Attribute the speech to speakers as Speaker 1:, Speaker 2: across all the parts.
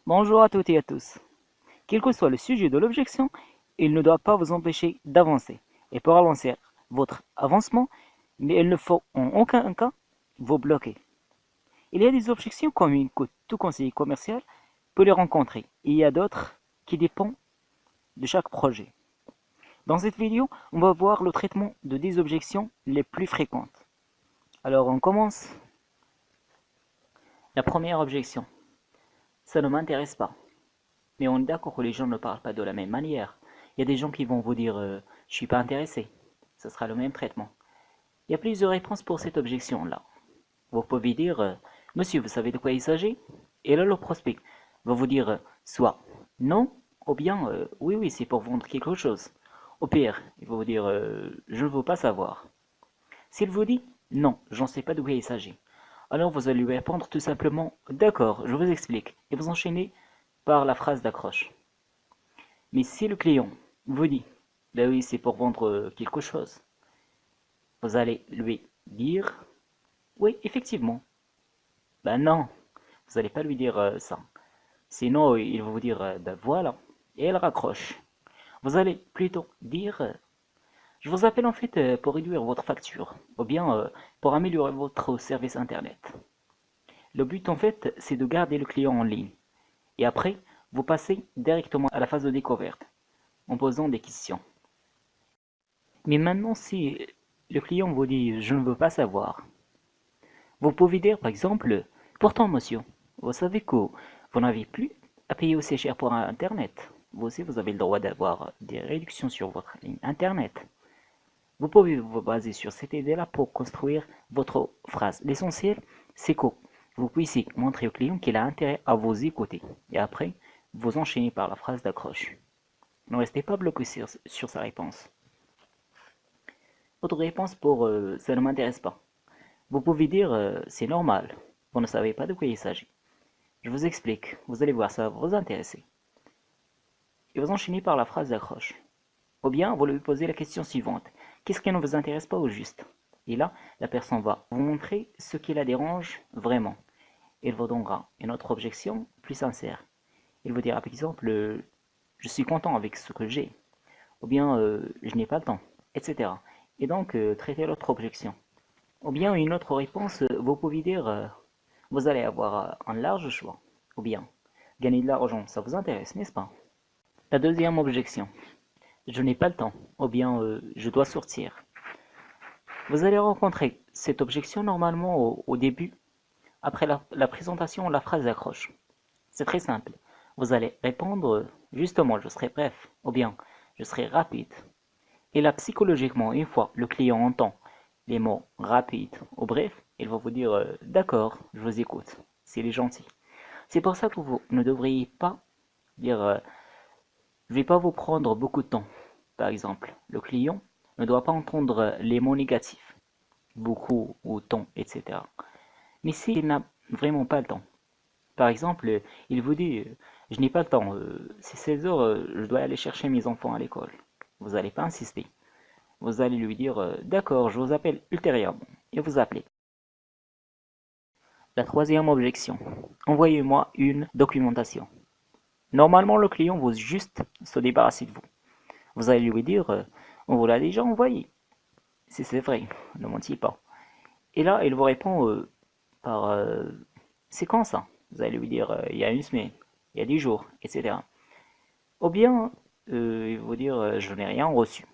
Speaker 1: Bonjour à toutes et à tous. Quel que soit le sujet de l'objection, il ne doit pas vous empêcher d'avancer et pour ralentir votre avancement, mais il ne faut en aucun cas vous bloquer. Il y a des objections communes que tout conseiller commercial peut les rencontrer. Il y a d'autres qui dépendent de chaque projet. Dans cette vidéo, on va voir le traitement de 10 objections les plus fréquentes. Alors on commence. La première objection. Ça ne m'intéresse pas. Mais on est d'accord que les gens ne parlent pas de la même manière. Il y a des gens qui vont vous dire je suis pas intéressé. Ce sera le même traitement. Il y a plusieurs réponses pour cette objection-là. Vous pouvez dire monsieur, vous savez de quoi il s'agit? Et là, le prospect va vous dire soit non, ou bien oui, oui, c'est pour vendre quelque chose. Au pire, il va vous dire je ne veux pas savoir. S'il vous dit non, j'en sais pas de quoi il s'agit, alors vous allez lui répondre tout simplement d'accord, je vous explique, et vous enchaînez par la phrase d'accroche. Mais si le client vous dit, ben oui, c'est pour vendre quelque chose, vous allez lui dire, oui, effectivement. Ben non, vous n'allez pas lui dire ça. Sinon, il va vous dire, ben voilà, et elle raccroche. Vous allez plutôt dire, je vous appelle en fait pour réduire votre facture, ou bien pour améliorer votre service Internet. Le but en fait, c'est de garder le client en ligne. Et après, vous passez directement à la phase de découverte, en posant des questions. Mais maintenant, si le client vous dit je ne veux pas savoir, vous pouvez dire par exemple pourtant monsieur, vous savez que vous n'avez plus à payer aussi cher pour Internet. Vous aussi, vous avez le droit d'avoir des réductions sur votre ligne Internet. Vous pouvez vous baser sur cette idée-là pour construire votre phrase. L'essentiel, c'est que vous puissiez montrer au client qu'il a intérêt à vous écouter. Et après, vous enchaînez par la phrase d'accroche. Ne restez pas bloqué sur sa réponse. Votre réponse pour ça ne m'intéresse pas. Vous pouvez dire c'est normal, vous ne savez pas de quoi il s'agit. Je vous explique, vous allez voir, ça va vous intéresser. Et vous enchaînez par la phrase d'accroche. Ou bien vous lui posez la question suivante. Qu'est-ce qui ne vous intéresse pas au juste? Et là, la personne va vous montrer ce qui la dérange vraiment. Il vous donnera une autre objection plus sincère. Il vous dira par exemple je suis content avec ce que j'ai. Ou bien je n'ai pas le temps, etc. Et donc traiter l'autre objection. Ou bien une autre réponse, vous pouvez dire vous allez avoir un large choix. Ou bien gagner de l'argent, ça vous intéresse, n'est-ce pas? La deuxième objection, je n'ai pas le temps. Ou bien je dois sortir. Vous allez rencontrer cette objection normalement au début, après la présentation, la phrase d'accroche. C'est très simple. Vous allez répondre justement je serai bref. Ou bien je serai rapide. Et là, psychologiquement, une fois le client entend les mots rapide ou bref, il va vous dire d'accord, je vous écoute. S'il est gentil. C'est pour ça que vous ne devriez pas dire je ne vais pas vous prendre beaucoup de temps. Par exemple, le client ne doit pas entendre les mots négatifs, beaucoup ou temps, etc. Mais s'il n'a vraiment pas le temps, par exemple, il vous dit je n'ai pas le temps, c'est 16 heures, je dois aller chercher mes enfants à l'école. Vous n'allez pas insister. Vous allez lui dire d'accord, je vous appelle ultérieurement et vous appelez. La troisième objection, envoyez-moi une documentation. Normalement, le client veut juste se débarrasser de vous. Vous allez lui dire on vous l'a déjà envoyé. Si c'est vrai, ne mentiez pas. Et là, il vous répond par c'est quand ça? Vous allez lui dire il y a une semaine, il y a 10 jours, etc. Ou bien il va vous dire je n'ai rien reçu.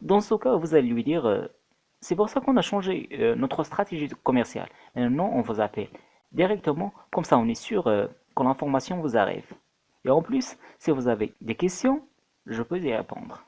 Speaker 1: Dans ce cas, vous allez lui dire c'est pour ça qu'on a changé notre stratégie commerciale. Maintenant, on vous appelle directement, comme ça on est sûr que l'information vous arrive. Et en plus, si vous avez des questions, je peux y répondre.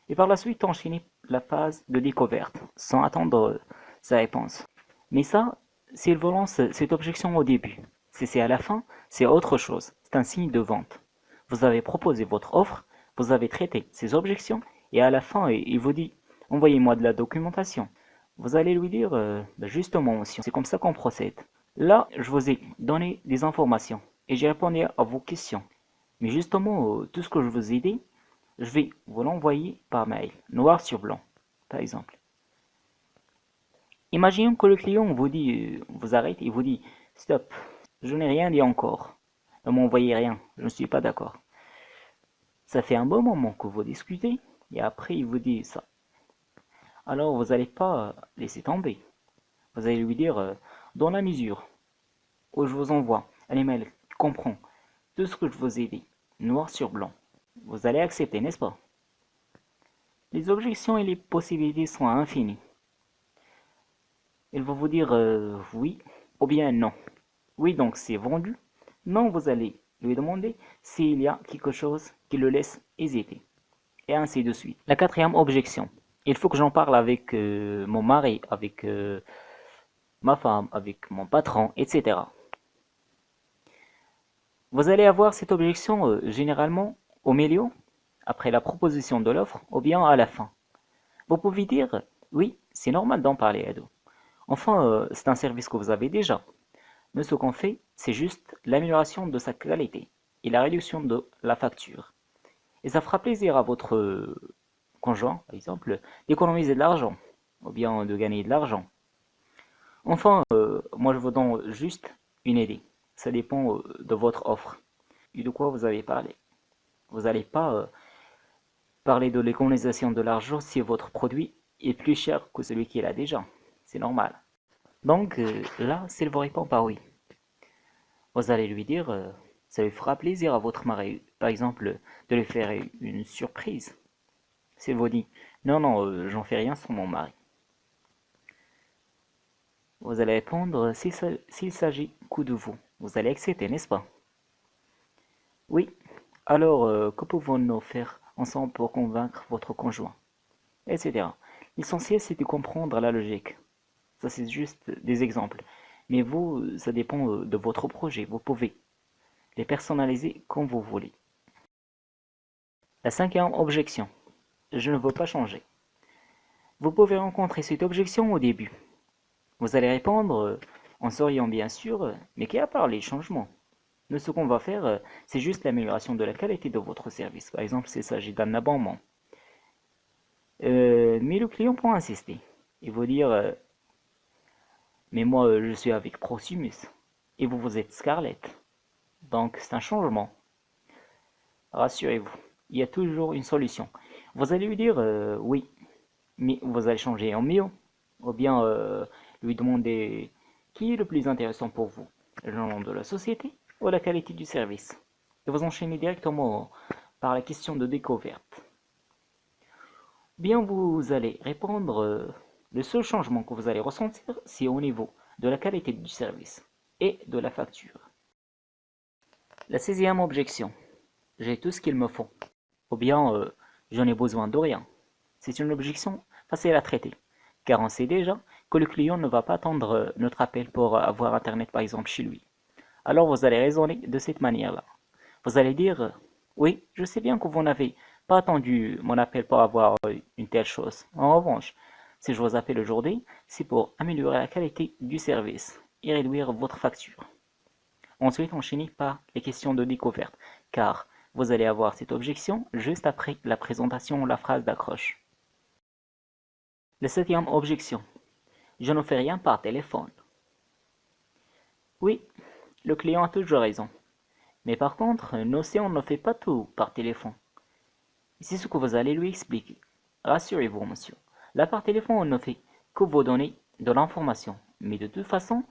Speaker 1: Et par la suite, enchaîner la phase de découverte, sans attendre sa réponse. Mais ça, s'il vous lance cette objection au début, si c'est à la fin, c'est autre chose. C'est un signe de vente. Vous avez proposé votre offre, vous avez traité ces objections, et à la fin, il vous dit envoyez-moi de la documentation. Vous allez lui dire justement, monsieur, c'est comme ça qu'on procède. Là, je vous ai donné des informations et j'ai répondu à vos questions. Mais justement, tout ce que je vous ai dit, je vais vous l'envoyer par mail, noir sur blanc, par exemple. Imaginons que le client vous dit, vous arrête et vous dit stop, je n'ai rien dit encore. Ne m'envoyez rien, je ne suis pas d'accord. Ça fait un bon moment que vous discutez, et après il vous dit ça. Alors vous n'allez pas laisser tomber. Vous allez lui dire, dans la mesure où je vous envoie un email qui comprend tout ce que je vous ai dit, noir sur blanc, vous allez accepter, n'est-ce pas? Les objections et les possibilités sont infinies. Il va vous dire oui ou bien non. Oui, donc c'est vendu. Non, vous allez lui demander s'il y a quelque chose qui le laisse hésiter. Et ainsi de suite. La quatrième objection. Il faut que j'en parle avec mon mari, avec ma femme, avec mon patron, etc. Vous allez avoir cette objection généralement au milieu, après la proposition de l'offre, ou bien à la fin. Vous pouvez dire, oui, c'est normal d'en parler, Edo. Enfin, c'est un service que vous avez déjà. Mais ce qu'on fait, c'est juste l'amélioration de sa qualité et la réduction de la facture. Et ça fera plaisir à votre conjoint, par exemple, d'économiser de l'argent, ou bien de gagner de l'argent. Enfin, moi je vous donne juste une idée. Ça dépend de votre offre et de quoi vous allez parler. Vous n'allez pas parler de l'économisation de l'argent si votre produit est plus cher que celui qu'il a déjà. C'est normal. Donc là, s'il vous répond par oui, vous allez lui dire, ça lui fera plaisir à votre mari, par exemple, de lui faire une surprise. S'il vous dit, non, non, j'en fais rien sans mon mari. Vous allez répondre, s'il s'agit que de vous, vous allez accepter, n'est-ce pas? Oui. Alors, que pouvons-nous faire ensemble pour convaincre votre conjoint? Etc. L'essentiel, c'est de comprendre la logique. Ça, c'est juste des exemples. Mais vous, ça dépend de votre projet. Vous pouvez les personnaliser comme vous voulez. La cinquième objection. Je ne veux pas changer. Vous pouvez rencontrer cette objection au début. Vous allez répondre en souriant bien sûr, mais qui a parlé de changement. Nous, ce qu'on va faire, c'est juste l'amélioration de la qualité de votre service. Par exemple, s'il s'agit d'un abonnement. Mais le client peut insister. Il va dire, mais moi, je suis avec Proximus. Et vous, vous êtes Scarlett. Donc, c'est un changement. Rassurez-vous, il y a toujours une solution. Vous allez lui dire, oui, mais vous allez changer en mieux. Ou bien lui demander qui est le plus intéressant pour vous, le nom de la société ou la qualité du service. Et vous enchaînez directement par la question de découverte. Bien, vous allez répondre, le seul changement que vous allez ressentir, c'est au niveau de la qualité du service et de la facture. La sixième objection, j'ai tout ce qu'il me faut. Ou bien, j'en ai besoin de rien. C'est une objection facile à traiter, car on sait déjà que le client ne va pas attendre notre appel pour avoir Internet par exemple chez lui. Alors vous allez raisonner de cette manière-là. Vous allez dire, oui, je sais bien que vous n'avez pas attendu mon appel pour avoir une telle chose. En revanche, si je vous appelle aujourd'hui, c'est pour améliorer la qualité du service et réduire votre facture. Ensuite, enchaînez par les questions de découverte, car vous allez avoir cette objection juste après la présentation ou la phrase d'accroche. La septième objection. Je ne fais rien par téléphone. Oui, le client a toujours raison. Mais par contre, Notion ne fait pas tout par téléphone. C'est ce que vous allez lui expliquer. Rassurez-vous, monsieur. Là, par téléphone, on ne fait que vous donner de l'information. Mais de toute façon,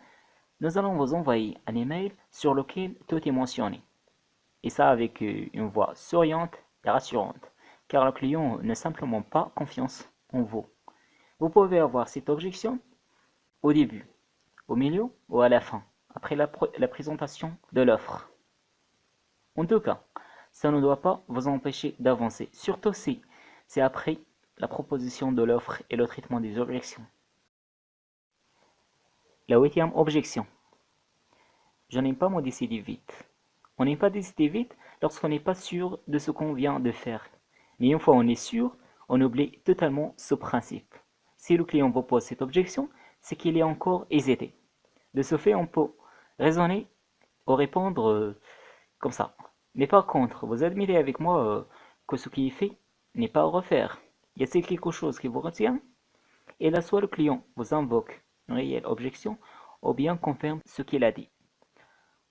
Speaker 1: nous allons vous envoyer un email sur lequel tout est mentionné. Et ça avec une voix souriante et rassurante. Car le client n'a simplement pas confiance en vous. Vous pouvez avoir cette objection au début, au milieu ou à la fin, après la présentation de l'offre. En tout cas, ça ne doit pas vous empêcher d'avancer, surtout si c'est après la proposition de l'offre et le traitement des objections. La huitième objection. Je n'aime pas me décider vite. On n'aime pas décider vite lorsqu'on n'est pas sûr de ce qu'on vient de faire. Mais une fois on est sûr, on oublie totalement ce principe. Si le client vous pose cette objection, c'est qu'il est encore hésité. De ce fait, on peut raisonner ou répondre comme ça. Mais par contre, vous admettez avec moi que ce qui est fait n'est pas à refaire. Y a-t-il quelque chose qui vous retient? Et là, soit le client vous invoque une réelle objection, ou bien confirme ce qu'il a dit.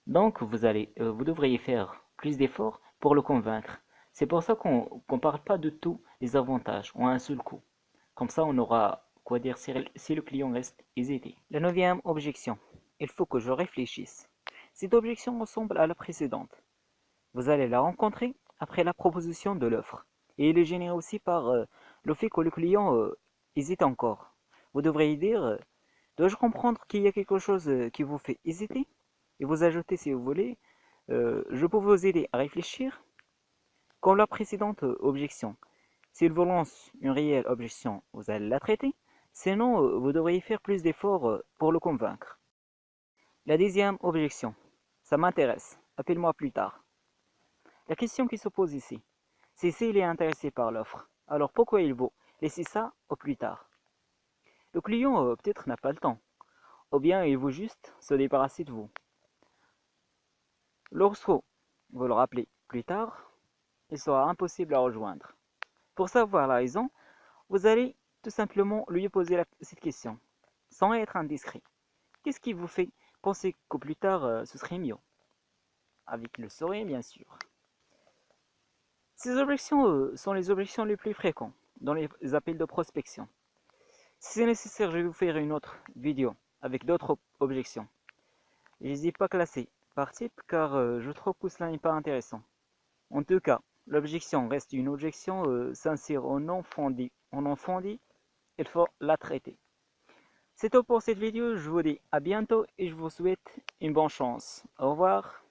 Speaker 1: Donc, vous devriez faire plus d'efforts pour le convaincre. C'est pour ça qu'on parle pas de tous les avantages en un seul coup. Comme ça, on aura quoi dire si le client reste hésité. La neuvième objection. Il faut que je réfléchisse. Cette objection ressemble à la précédente. Vous allez la rencontrer après la proposition de l'offre. Et il est généré aussi par le fait que le client hésite encore. Vous devriez dire, dois-je comprendre qu'il y a quelque chose qui vous fait hésiter? Et vous ajoutez si vous voulez, je peux vous aider à réfléchir. Comme la précédente objection, s'il vous lance une réelle objection, vous allez la traiter. Sinon, vous devriez faire plus d'efforts pour le convaincre. La deuxième objection, ça m'intéresse, appelle-moi plus tard. La question qui se pose ici, c'est s'il est intéressé par l'offre. Alors pourquoi il vaut laisser ça au plus tard? Le client peut-être n'a pas le temps, ou bien il veut juste se débarrasser de vous. Lorsque vous le rappelez plus tard, il sera impossible à rejoindre. Pour savoir la raison, vous allez tout simplement lui poser cette question, sans être indiscret. Qu'est-ce qui vous fait penser qu'au plus tard ce serait mieux? Avec le sourire bien sûr. Ces objections sont les objections les plus fréquentes dans les appels de prospection. Si c'est nécessaire, je vais vous faire une autre vidéo avec d'autres objections. Je ne les ai pas classées par type car je trouve que cela n'est pas intéressant. En tout cas, l'objection reste une objection sincère ou non fondée. En non fondée, il faut la traiter. C'est tout pour cette vidéo, je vous dis à bientôt et je vous souhaite une bonne chance. Au revoir.